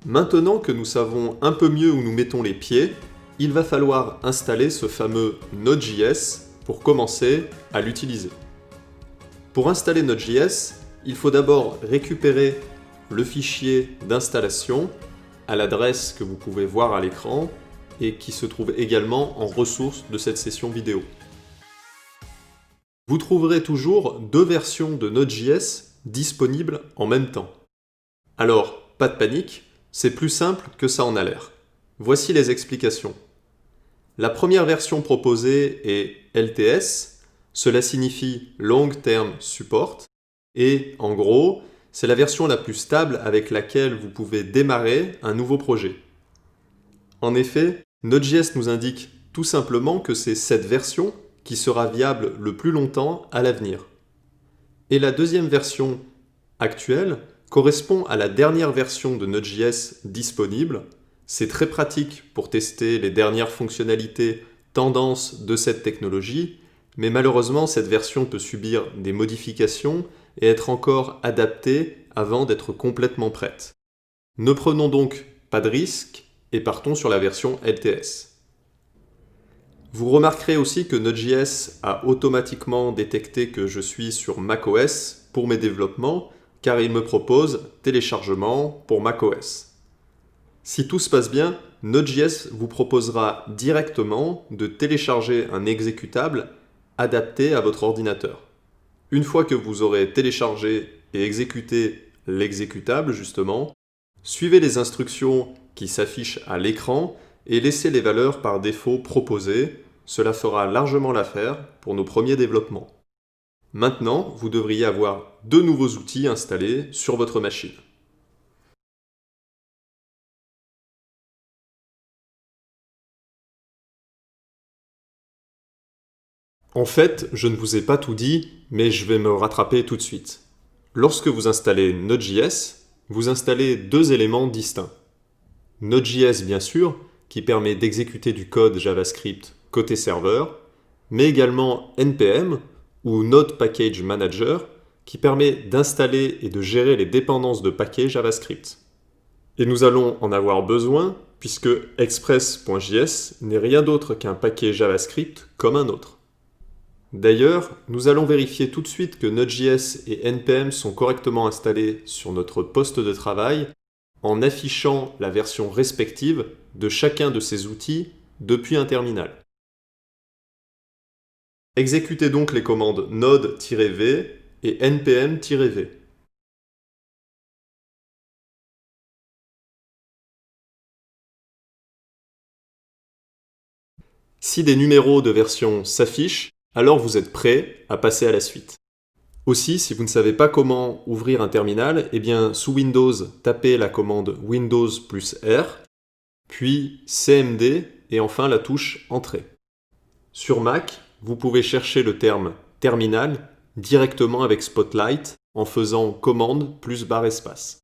Maintenant que nous savons un peu mieux où nous mettons les pieds, il va falloir installer ce fameux Node.js pour commencer à l'utiliser. Pour installer Node.js, il faut d'abord récupérer le fichier d'installation à l'adresse que vous pouvez voir à l'écran et qui se trouve également en ressources de cette session vidéo. Vous trouverez toujours deux versions de Node.js disponibles en même temps. Alors, pas de panique, c'est plus simple que ça en a l'air. Voici les explications. La première version proposée est LTS, cela signifie Long Term Support, et en gros, c'est la version la plus stable avec laquelle vous pouvez démarrer un nouveau projet. En effet, Node.js nous indique tout simplement que c'est cette version qui sera viable le plus longtemps à l'avenir. Et la deuxième version actuelle correspond à la dernière version de Node.js disponible. C'est très pratique pour tester les dernières fonctionnalités tendances de cette technologie, mais malheureusement cette version peut subir des modifications et être encore adaptée avant d'être complètement prête. Ne prenons donc pas de risque et partons sur la version LTS. Vous remarquerez aussi que Node.js a automatiquement détecté que je suis sur macOS pour mes développements, car il me propose téléchargement pour macOS. Si tout se passe bien, Node.js vous proposera directement de télécharger un exécutable adapté à votre ordinateur. Une fois que vous aurez téléchargé et exécuté l'exécutable, justement, suivez les instructions qui s'affichent à l'écran et laissez les valeurs par défaut proposées. Cela fera largement l'affaire pour nos premiers développements. Maintenant, vous devriez avoir deux nouveaux outils installés sur votre machine. En fait, je ne vous ai pas tout dit, mais je vais me rattraper tout de suite. Lorsque vous installez Node.js, vous installez deux éléments distincts. Node.js, bien sûr, qui permet d'exécuter du code JavaScript côté serveur, mais également NPM ou Node Package Manager, qui permet d'installer et de gérer les dépendances de paquets JavaScript. Et nous allons en avoir besoin puisque Express.js n'est rien d'autre qu'un paquet JavaScript comme un autre. D'ailleurs, nous allons vérifier tout de suite que Node.js et NPM sont correctement installés sur notre poste de travail en affichant la version respective de chacun de ces outils depuis un terminal. Exécutez donc les commandes node-v et npm-v. Si des numéros de version s'affichent, alors vous êtes prêt à passer à la suite. Aussi, si vous ne savez pas comment ouvrir un terminal, eh bien sous Windows, tapez la commande Windows plus R, puis CMD et enfin la touche Entrée. Sur Mac, vous pouvez chercher le terme terminal directement avec Spotlight en faisant commande plus barre espace.